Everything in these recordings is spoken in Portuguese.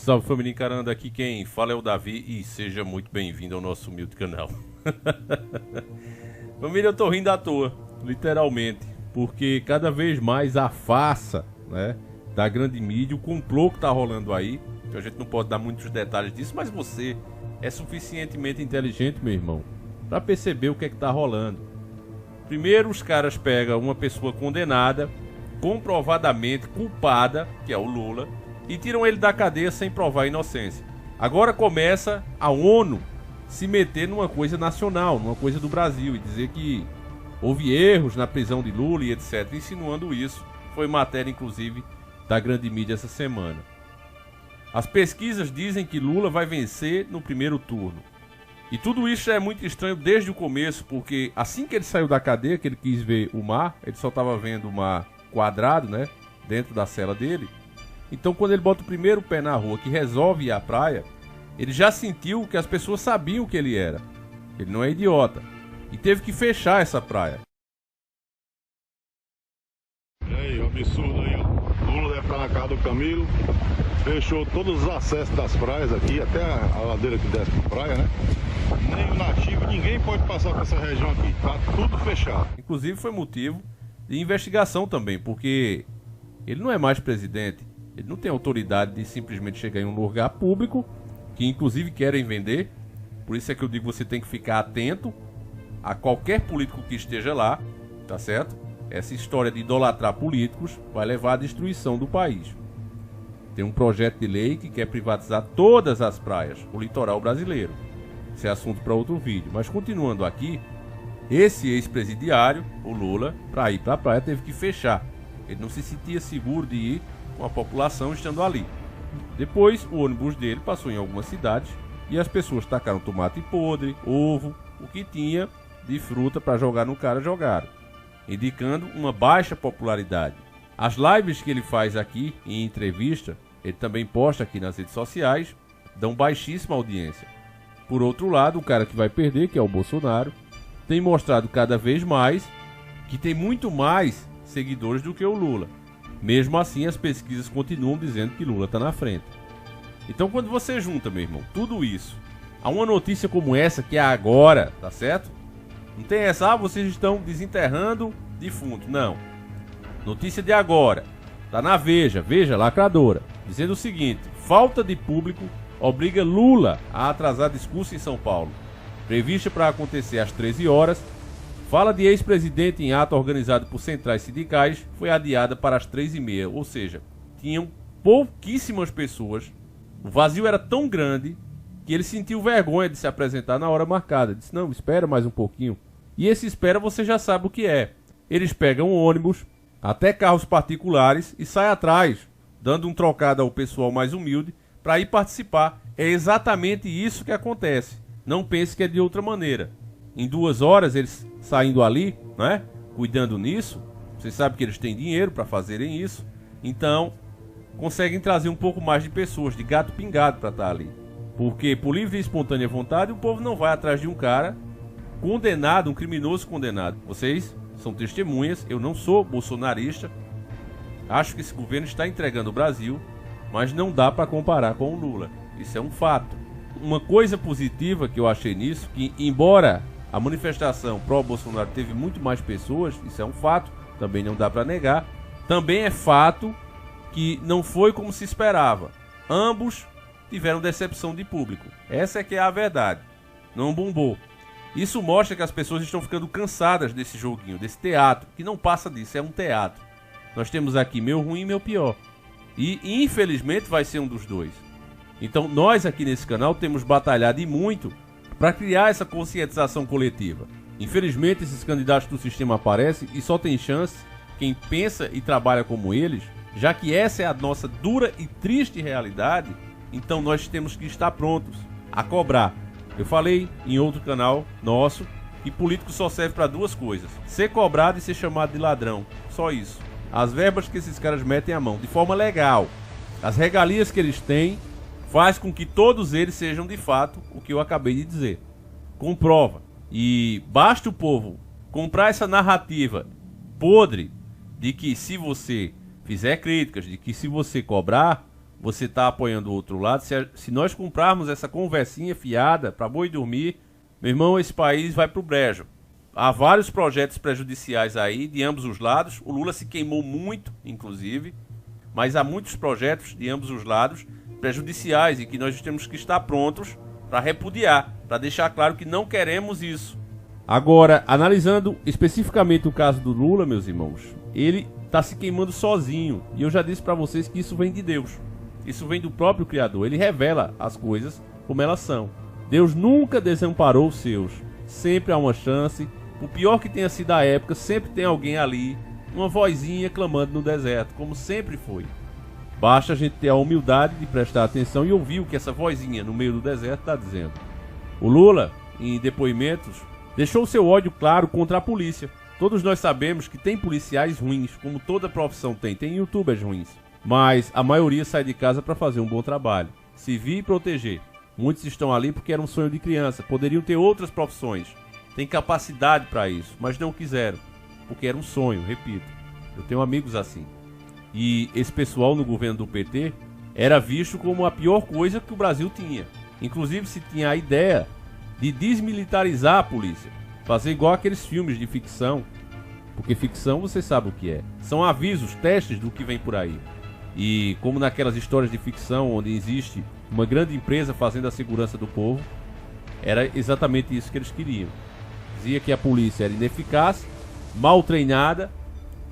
Salve família encarando, aqui quem fala é o Davi e seja muito bem-vindo ao nosso humilde canal. Família, eu tô rindo à toa, literalmente, porque cada vez mais a farsa, né, da grande mídia, o complô que tá rolando aí, que a gente não pode dar muitos detalhes disso, mas você é suficientemente inteligente, meu irmão, pra perceber o que é que tá rolando. Primeiro os caras pegam uma pessoa condenada, comprovadamente culpada, que é o Lula, e tiram ele da cadeia sem provar a inocência. Agora começa a ONU se meter numa coisa nacional, numa coisa do Brasil, e dizer que houve erros na prisão de Lula e etc, insinuando isso. Foi matéria, inclusive, da grande mídia essa semana. As pesquisas dizem que Lula vai vencer no primeiro turno. E tudo isso já é muito estranho desde o começo, porque assim que ele saiu da cadeia, que ele quis ver o mar, ele só estava vendo o mar quadrado, né, dentro da cela dele. Então quando ele bota o primeiro pé na rua, que resolve ir à praia, ele já sentiu que as pessoas sabiam o que ele era. Ele não é idiota. E teve que fechar essa praia. E aí, o absurdo aí, ó. Lula deve estar na casa do Camilo. Fechou todos os acessos das praias aqui, até a ladeira que desce pra praia, né? Nem o nativo, ninguém pode passar por essa região aqui. Tá tudo fechado. Inclusive foi motivo de investigação também, porque ele não é mais presidente. Ele não tem autoridade de simplesmente chegar em um lugar público, que inclusive querem vender. Por isso é que eu digo que você tem que ficar atento a qualquer político que esteja lá, tá certo? Essa história de idolatrar políticos vai levar à destruição do país. Tem um projeto de lei que quer privatizar todas as praias, o litoral brasileiro. Esse é assunto para outro vídeo. Mas continuando aqui, esse ex-presidiário, o Lula, para ir para a praia teve que fechar. Ele não se sentia seguro de ir com a população estando ali. Depois, o ônibus dele passou em algumas cidades e as pessoas tacaram tomate podre, ovo, o que tinha de fruta para jogar no cara, jogaram, indicando uma baixa popularidade. As lives que ele faz aqui, em entrevista, ele também posta aqui nas redes sociais, dão baixíssima audiência. Por outro lado, o cara que vai perder, que é o Bolsonaro, tem mostrado cada vez mais que tem muito mais seguidores do que o Lula. Mesmo assim, as pesquisas continuam dizendo que Lula está na frente. Então, quando você junta, meu irmão, tudo isso a uma notícia como essa, que é agora, tá certo? Não tem essa, vocês estão desenterrando defunto. Não. Notícia de agora. Tá na Veja, Veja lacradora, dizendo o seguinte: falta de público obriga Lula a atrasar discurso em São Paulo. Prevista para acontecer às 13 horas, fala de ex-presidente em ato organizado por centrais sindicais foi adiada para as 3h30, ou seja, tinham pouquíssimas pessoas. O vazio era tão grande que ele sentiu vergonha de se apresentar na hora marcada. Disse, não, espera mais um pouquinho. E esse espera você já sabe o que é. Eles pegam ônibus, até carros particulares, e saem atrás, dando um trocado ao pessoal mais humilde para ir participar. É exatamente isso que acontece. Não pense que é de outra maneira. Em 2 horas, eles saindo ali, né, cuidando nisso, você sabe que eles têm dinheiro para fazerem isso, então conseguem trazer um pouco mais de pessoas, de gato pingado para estar ali. Porque por livre e espontânea vontade, o povo não vai atrás de um cara condenado, um criminoso condenado. Vocês são testemunhas, eu não sou bolsonarista, acho que esse governo está entregando o Brasil, mas não dá para comparar com o Lula, isso é um fato. Uma coisa positiva que eu achei nisso, que embora a manifestação pró-Bolsonaro teve muito mais pessoas, isso é um fato, também não dá para negar. Também é fato que não foi como se esperava. Ambos tiveram decepção de público. Essa é que é a verdade. Não bombou. Isso mostra que as pessoas estão ficando cansadas desse joguinho, desse teatro, que não passa disso, é um teatro. Nós temos aqui meu ruim e meu pior. E infelizmente vai ser um dos dois. Então nós aqui nesse canal temos batalhado e muito para criar essa conscientização coletiva. Infelizmente esses candidatos do sistema aparecem e só tem chance quem pensa e trabalha como eles, já que essa é a nossa dura e triste realidade, então nós temos que estar prontos a cobrar. Eu falei em outro canal nosso que político só serve para 2 coisas: ser cobrado e ser chamado de ladrão. Só isso. As verbas que esses caras metem à mão, de forma legal, as regalias que eles têm, faz com que todos eles sejam de fato o que eu acabei de dizer. Comprova. E basta o povo comprar essa narrativa podre de que se você fizer críticas, de que se você cobrar, você está apoiando o outro lado. Se nós comprarmos essa conversinha fiada para boi dormir, meu irmão, esse país vai pro brejo. Há vários projetos prejudiciais aí, de ambos os lados. O Lula se queimou muito, inclusive, mas há muitos projetos de ambos os lados prejudiciais e que nós temos que estar prontos para repudiar, para deixar claro que não queremos isso. Agora, analisando especificamente o caso do Lula, meus irmãos, ele está se queimando sozinho. E eu já disse para vocês que isso vem de Deus. Isso vem do próprio Criador. Ele revela as coisas como elas são. Deus nunca desamparou os seus. Sempre há uma chance. O pior que tenha sido a época, sempre tem alguém ali, uma vozinha clamando no deserto, como sempre foi. Basta a gente ter a humildade de prestar atenção e ouvir o que essa vozinha no meio do deserto está dizendo. O Lula, em depoimentos, deixou seu ódio claro contra a polícia. Todos nós sabemos que tem policiais ruins, como toda profissão tem youtubers ruins. Mas a maioria sai de casa para fazer um bom trabalho, servir e proteger. Muitos estão ali porque era um sonho de criança, poderiam ter outras profissões. Tem capacidade para isso, mas não quiseram, porque era um sonho, repito. Eu tenho amigos assim. E esse pessoal no governo do PT era visto como a pior coisa que o Brasil tinha. Inclusive se tinha a ideia de desmilitarizar a polícia, fazer igual aqueles filmes de ficção, porque ficção você sabe o que é. São avisos, testes do que vem por aí. E como naquelas histórias de ficção onde existe uma grande empresa fazendo a segurança do povo, era exatamente isso que eles queriam. Dizia que a polícia era ineficaz, mal treinada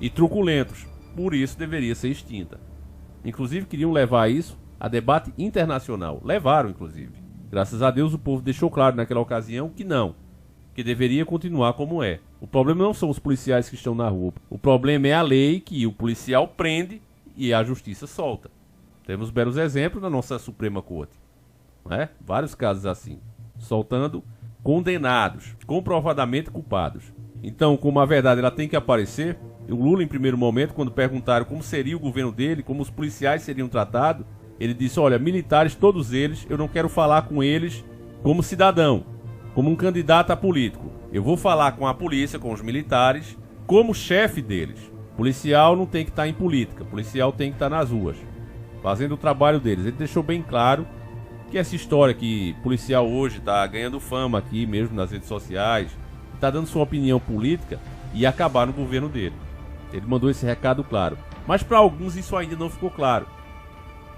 e truculentos. Por isso deveria ser extinta. Inclusive queriam levar isso a debate internacional. Levaram, inclusive. Graças a Deus o povo deixou claro naquela ocasião que não. Que deveria continuar como é. O problema não são os policiais que estão na rua. O problema é a lei que o policial prende e a justiça solta. Temos belos exemplos na nossa Suprema Corte. Não é? Vários casos assim. Soltando condenados, comprovadamente culpados. Então, como a verdade ela tem que aparecer, o Lula, em primeiro momento, quando perguntaram como seria o governo dele, como os policiais seriam tratados, ele disse, olha, militares, todos eles, eu não quero falar com eles como cidadão, como um candidato a político. Eu vou falar com a polícia, com os militares, como chefe deles. Policial não tem que estar em política, policial tem que estar nas ruas, fazendo o trabalho deles. Ele deixou bem claro que essa história que policial hoje está ganhando fama aqui mesmo nas redes sociais, está dando sua opinião política e acabar no governo dele. Ele mandou esse recado claro. Mas para alguns isso ainda não ficou claro.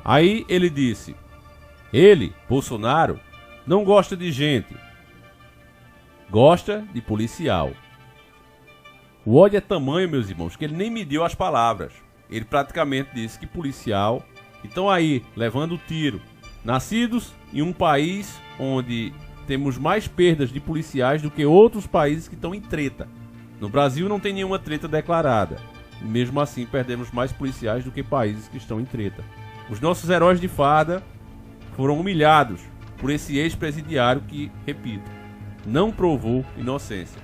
Aí ele disse, ele, Bolsonaro, não gosta de gente, gosta de policial. O ódio é tamanho, meus irmãos, que ele nem mediu as palavras. Ele praticamente disse que policial estão aí levando tiro. Nascidos em um país onde temos mais perdas de policiais do que outros países que estão em treta. No Brasil não tem nenhuma treta declarada. E mesmo assim perdemos mais policiais do que países que estão em treta. Os nossos heróis de farda foram humilhados por esse ex-presidiário que, repito, não provou inocência.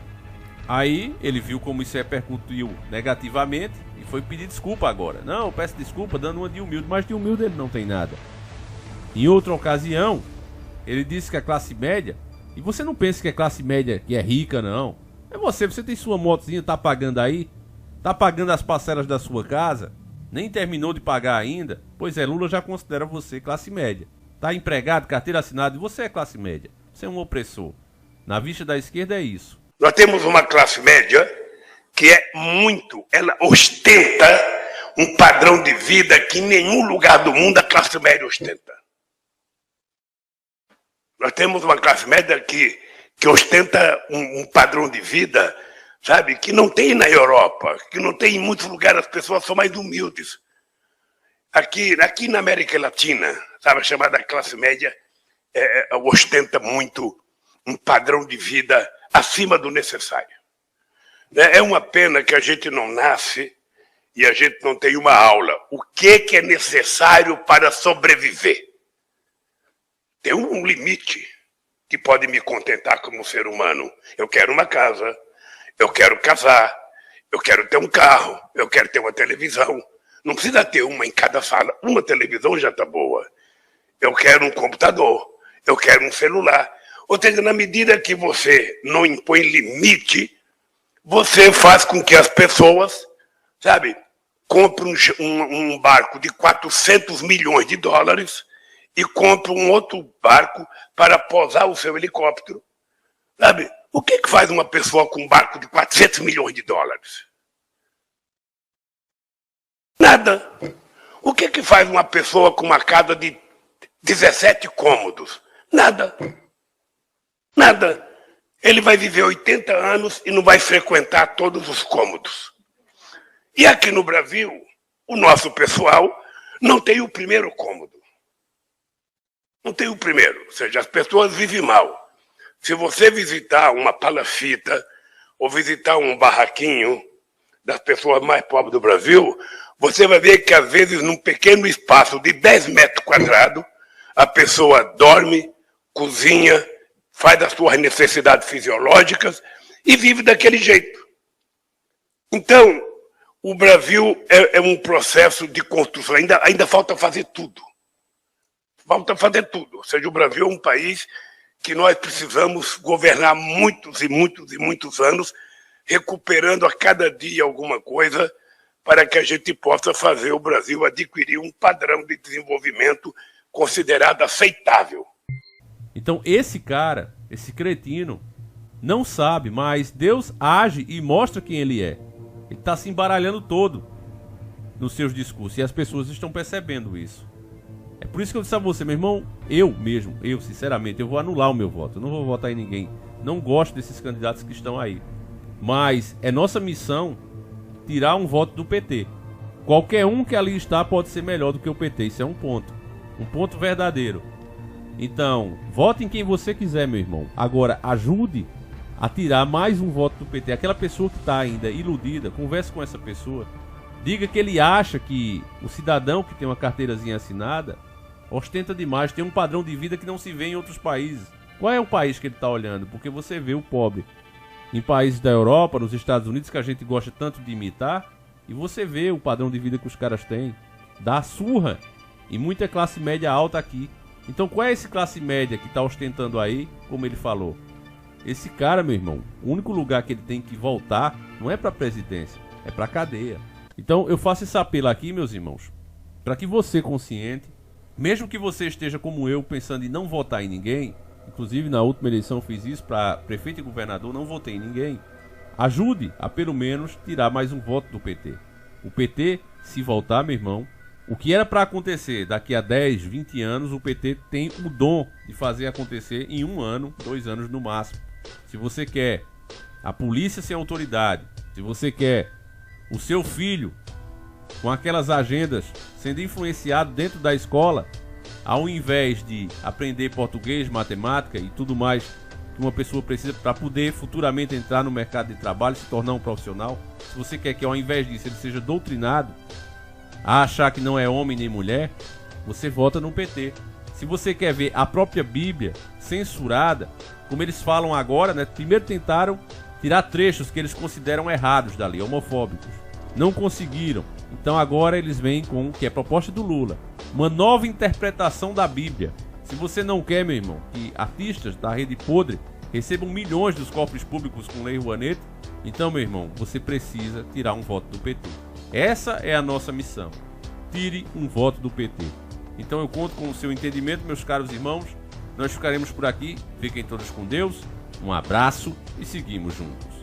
Aí ele viu como isso repercutiu negativamente e foi pedir desculpa agora. Não, peço desculpa dando uma de humilde, mas de humilde ele não tem nada. Em outra ocasião, ele disse que a classe média, e você não pensa que a classe média que é rica, não. É você tem sua motozinha, tá pagando aí? Tá pagando as parcelas da sua casa? Nem terminou de pagar ainda? Pois é, Lula já considera você classe média. Tá empregado, carteira assinada, e você é classe média. Você é um opressor. Na vista da esquerda é isso. Nós temos uma classe média que ela ostenta um padrão de vida que em nenhum lugar do mundo a classe média ostenta. Nós temos uma classe média que ostenta um padrão de vida, sabe, que não tem na Europa, que não tem em muitos lugares, as pessoas são mais humildes. Aqui na América Latina, sabe, a chamada classe média ostenta muito um padrão de vida acima do necessário. É uma pena que a gente não nasce e a gente não tem uma aula. O que é necessário para sobreviver? Tem um limite que pode me contentar como ser humano. Eu quero uma casa, eu quero casar, eu quero ter um carro, eu quero ter uma televisão. Não precisa ter uma em cada sala. Uma televisão já está boa. Eu quero um computador, eu quero um celular. Ou seja, na medida que você não impõe limite, você faz com que as pessoas, sabe, compra um barco de 400 milhões de dólares e compra um outro barco para pousar o seu helicóptero. Sabe? O que faz uma pessoa com um barco de 400 milhões de dólares? Nada. O que faz uma pessoa com uma casa de 17 cômodos? Nada. Nada. Ele vai viver 80 anos e não vai frequentar todos os cômodos. E aqui no Brasil, o nosso pessoal não tem o primeiro cômodo. Não tem o primeiro. Ou seja, as pessoas vivem mal. Se você visitar uma palafita ou visitar um barraquinho das pessoas mais pobres do Brasil, você vai ver que, às vezes, num pequeno espaço de 10 metros quadrados, a pessoa dorme, cozinha, faz as suas necessidades fisiológicas e vive daquele jeito. Então, o Brasil é um processo de construção. Ainda falta fazer tudo. Falta fazer tudo. Ou seja, o Brasil é um país que nós precisamos governar muitos e muitos e muitos anos, recuperando a cada dia alguma coisa, para que a gente possa fazer o Brasil adquirir um padrão de desenvolvimento considerado aceitável. Então esse cara, esse cretino, não sabe, mas Deus age e mostra quem ele é. Ele está se embaralhando todo nos seus discursos e as pessoas estão percebendo isso. É por isso que eu disse a você, meu irmão, eu sinceramente, eu vou anular o meu voto. Eu não vou votar em ninguém. Não gosto desses candidatos que estão aí. Mas é nossa missão tirar um voto do PT. Qualquer um que ali está pode ser melhor do que o PT. Isso é um ponto verdadeiro. Então, vote em quem você quiser, meu irmão. Agora, ajude a tirar mais um voto do PT. Aquela pessoa que está ainda iludida, converse com essa pessoa. Diga que ele acha que o cidadão que tem uma carteirazinha assinada ostenta demais, tem um padrão de vida que não se vê em outros países. Qual é o país que ele está olhando? Porque você vê o pobre em países da Europa, nos Estados Unidos, que a gente gosta tanto de imitar, e você vê o padrão de vida que os caras têm. Dá surra e muita classe média alta aqui. Então qual é esse classe média que está ostentando aí, como ele falou? Esse cara, meu irmão, o único lugar que ele tem que voltar não é para a presidência, é para a cadeia. Então eu faço esse apelo aqui, meus irmãos, para que você, consciente, mesmo que você esteja como eu, pensando em não votar em ninguém, inclusive na última eleição eu fiz isso para prefeito e governador, não votei em ninguém, ajude a pelo menos tirar mais um voto do PT. O PT, se voltar, meu irmão, o que era para acontecer daqui a 10, 20 anos, o PT tem o dom de fazer acontecer em 1 ano, 2 anos no máximo. Se você quer a polícia sem autoridade, se você quer o seu filho com aquelas agendas sendo influenciado dentro da escola, ao invés de aprender português, matemática e tudo mais que uma pessoa precisa para poder futuramente entrar no mercado de trabalho, se tornar um profissional, se você quer que ao invés disso ele seja doutrinado a achar que não é homem nem mulher, você vota no PT. Se você quer ver a própria Bíblia censurada, como eles falam agora, né? Primeiro tentaram tirar trechos que eles consideram errados dali, homofóbicos. Não conseguiram. Então agora eles vêm com o que é a proposta do Lula, uma nova interpretação da Bíblia. Se você não quer, meu irmão, que artistas da rede podre recebam milhões dos cofres públicos com Lei Rouanet, então, meu irmão, você precisa tirar um voto do PT. Essa é a nossa missão. Tire um voto do PT. Então eu conto com o seu entendimento, meus caros irmãos. Nós ficaremos por aqui. Fiquem todos com Deus. Um abraço e seguimos juntos.